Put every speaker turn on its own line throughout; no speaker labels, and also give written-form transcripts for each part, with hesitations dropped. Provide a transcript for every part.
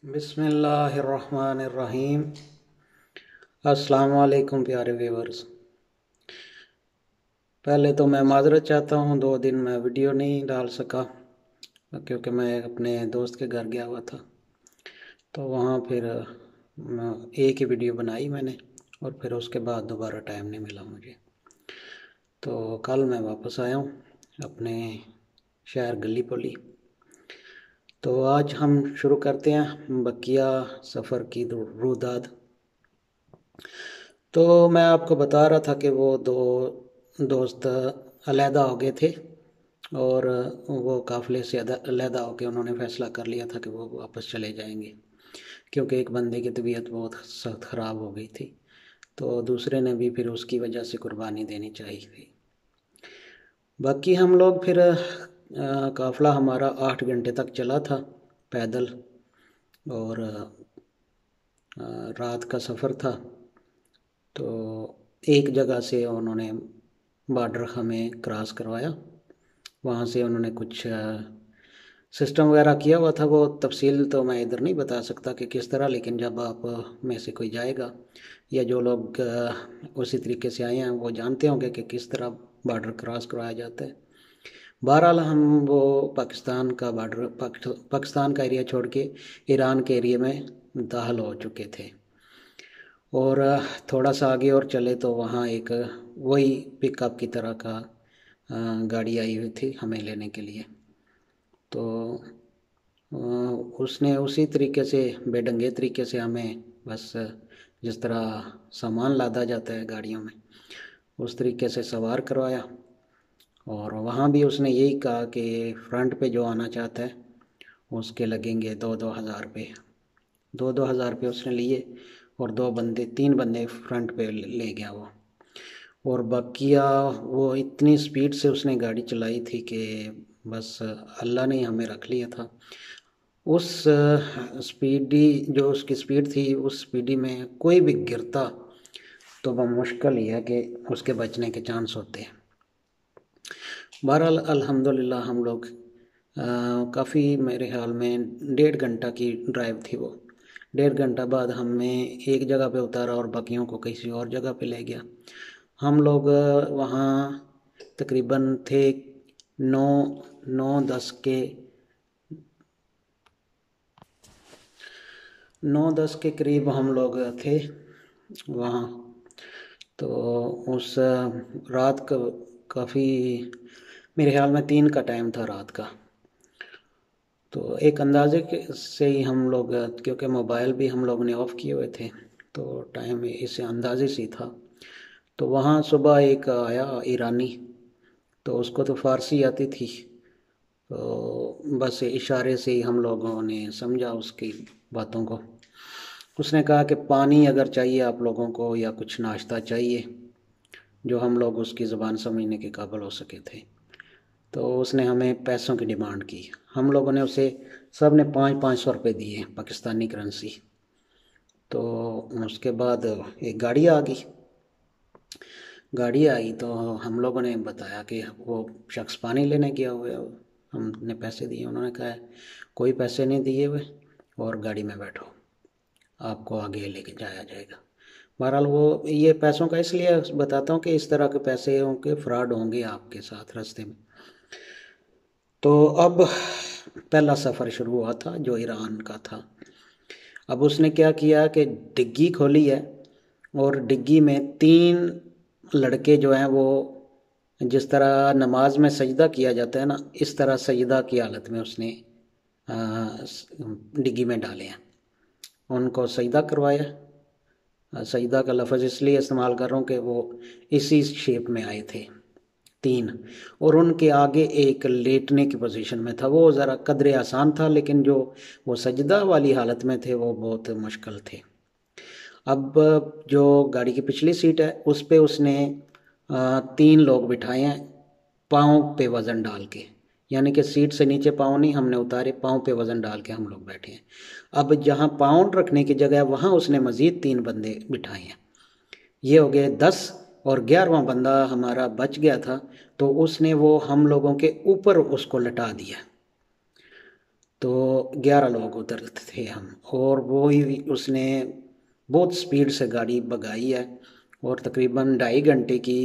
بسم اللہ الرحمن الرحیم۔ السلام علیکم پیارے ویورز۔ پہلے تو میں معذرت چاہتا ہوں، 2 دن میں ویڈیو نہیں ڈال سکا کیونکہ میں اپنے دوست کے گھر گیا ہوا تھا، تو وہاں پھر ایک ہی ویڈیو بنائی میں نے، اور پھر اس کے بعد دوبارہ ٹائم نہیں ملا مجھے۔ تو کل میں واپس آیا ہوں اپنے شہر گلی پولی۔ تو آج ہم شروع کرتے ہیں بقیہ سفر کی روداد۔ تو میں آپ کو بتا رہا تھا کہ وہ 2 دوست علیحدہ ہو گئے تھے، اور وہ قافلے سے علیحدہ ہو کے انہوں نے فیصلہ کر لیا تھا کہ وہ واپس چلے جائیں گے، کیونکہ ایک بندے کی طبیعت بہت سخت خراب ہو گئی تھی، تو دوسرے نے بھی پھر اس کی وجہ سے قربانی دینی چاہیے تھی۔ باقی ہم لوگ پھر قافلہ ہمارا 8 گھنٹے تک چلا تھا پیدل، اور رات کا سفر تھا۔ تو ایک جگہ سے انہوں نے بارڈر ہمیں کراس کروایا، وہاں سے انہوں نے کچھ سسٹم وغیرہ کیا ہوا تھا، وہ تفصیل تو میں ادھر نہیں بتا سکتا کہ کس طرح، لیکن جب آپ میں سے کوئی جائے گا یا جو لوگ اسی طریقے سے آئے ہیں وہ جانتے ہوں گے کہ کس طرح بارڈر کراس کروایا جاتا ہے۔ بہرحال ہم وہ پاکستان کا بارڈر پاکستان کا ایریا چھوڑ کے ایران کے ایریا میں داخل ہو چکے تھے، اور تھوڑا سا آگے اور چلے تو وہاں ایک وہی پک اپ کی طرح کا گاڑی آئی ہوئی تھی ہمیں لینے کے لیے۔ تو اس نے اسی طریقے سے بے ڈنگے طریقے سے ہمیں بس جس طرح سامان لادا جاتا ہے گاڑیوں میں اس طریقے سے سوار کروایا، اور وہاں بھی اس نے یہی کہا کہ فرنٹ پہ جو آنا چاہتا ہے اس کے لگیں گے 2,000 روپے۔ 2,000 روپے اس نے لیے، اور 3 بندے فرنٹ پہ لے گیا وہ، اور بقیہ وہ اتنی سپیڈ سے اس نے گاڑی چلائی تھی کہ بس اللہ نے ہمیں رکھ لیا تھا۔ اس سپیڈی جو اس کی سپیڈ تھی، اس سپیڈی میں کوئی بھی گرتا تو وہ مشکل ہی ہے کہ اس کے بچنے کے چانس ہوتے ہیں۔ بہرحال الحمدللہ ہم لوگ کافی، میرے خیال میں 1.5 گھنٹہ کی ڈرائیو تھی وہ۔ 1.5 گھنٹہ بعد ہمیں ایک جگہ پہ اتارا اور باقیوں کو کسی اور جگہ پہ لے گیا۔ ہم لوگ وہاں تقریباً تھے 9-10 کے قریب ہم لوگ تھے وہاں۔ تو اس رات کا کافی، میرے خیال میں 3 کا ٹائم تھا رات کا۔ تو ایک اندازے سے ہی ہم لوگ، کیونکہ موبائل بھی ہم لوگ نے آف کیے ہوئے تھے تو ٹائم اس اندازے سے تھا۔ تو وہاں صبح ایک آیا ایرانی، تو اس کو تو فارسی آتی تھی، تو بس اشارے سے ہی ہم لوگوں نے سمجھا اس کی باتوں کو۔ اس نے کہا کہ پانی اگر چاہیے آپ لوگوں کو یا کچھ ناشتہ چاہیے، جو ہم لوگ اس کی زبان سمجھنے کے قابل ہو سکے تھے۔ تو اس نے ہمیں پیسوں کی ڈیمانڈ کی، ہم لوگوں نے اسے سب نے 500 روپے دیے پاکستانی کرنسی۔ تو اس کے بعد ایک گاڑی آئی تو ہم لوگوں نے بتایا کہ وہ شخص پانی لینے گیا ہوا ہے، ہم نے پیسے دیے۔ انہوں نے کہا کوئی پیسے نہیں دیے ہوئے، اور گاڑی میں بیٹھو، آپ کو آگے لے کے جایا جائے گا۔ بہرحال وہ یہ پیسوں کا اس لیے بتاتا ہوں کہ اس طرح کے پیسے ہوں کہ فراڈ ہوں گے آپ کے ساتھ راستے میں۔ تو اب پہلا سفر شروع ہوا تھا جو ایران کا تھا۔ اب اس نے کیا کیا کہ ڈگی کھولی ہے، اور ڈگی میں 3 لڑکے جو ہیں وہ جس طرح نماز میں سجدہ کیا جاتا ہے نا، اس طرح سجدہ کی حالت میں اس نے ڈگی میں ڈالے ہیں، ان کو سجدہ کروایا۔ سجدہ کا لفظ اس لیے استعمال کر رہا ہوں کہ وہ اسی شیپ میں آئے تھے 3، اور ان کے آگے ایک لیٹنے کی پوزیشن میں تھا۔ وہ ذرا قدرے آسان تھا، لیکن جو وہ سجدہ والی حالت میں تھے وہ بہت مشکل تھے۔ اب جو گاڑی کی پچھلی سیٹ ہے اس پہ اس نے 3 لوگ بٹھائے ہیں پاؤں پہ وزن ڈال کے، یعنی کہ سیٹ سے نیچے پاؤں نہیں ہم نے اتارے، پاؤں پہ وزن ڈال کے ہم لوگ بیٹھے ہیں۔ اب جہاں پاؤں رکھنے کی جگہ ہے وہاں اس نے مزید 3 بندے بٹھائے ہیں، یہ ہو گئے 10، اور 11واں بندہ ہمارا بچ گیا تھا، تو اس نے وہ ہم لوگوں کے اوپر اس کو لٹا دیا۔ تو 11 لوگ ادھر تھے ہم، اور وہی اس نے بہت سپیڈ سے گاڑی بھگائی ہے، اور تقریباً 2.5 گھنٹے کی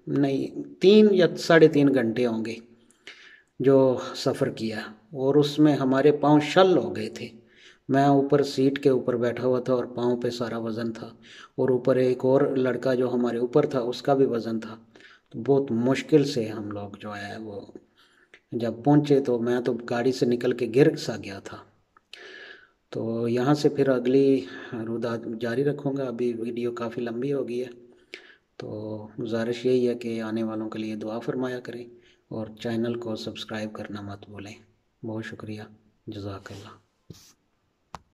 نہیں، 3 یا 3.5 گھنٹے ہوں گے جو سفر کیا، اور اس میں ہمارے پاؤں شل ہو گئے تھے۔ میں اوپر سیٹ کے اوپر بیٹھا ہوا تھا اور پاؤں پہ سارا وزن تھا، اور اوپر ایک اور لڑکا جو ہمارے اوپر تھا اس کا بھی وزن تھا۔ تو بہت مشکل سے ہم لوگ جو ہے وہ جب پہنچے، تو میں تو گاڑی سے نکل کے گر سا گیا تھا۔ تو یہاں سے پھر اگلی روداد جاری رکھوں گا، ابھی ویڈیو کافی لمبی ہو گئی ہے، تو گزارش یہی ہے کہ آنے والوں کے لیے دعا فرمایا کریں، اور چینل کو سبسکرائب کرنا مت بھولیں۔ بہت شکریہ، جزاک اللہ۔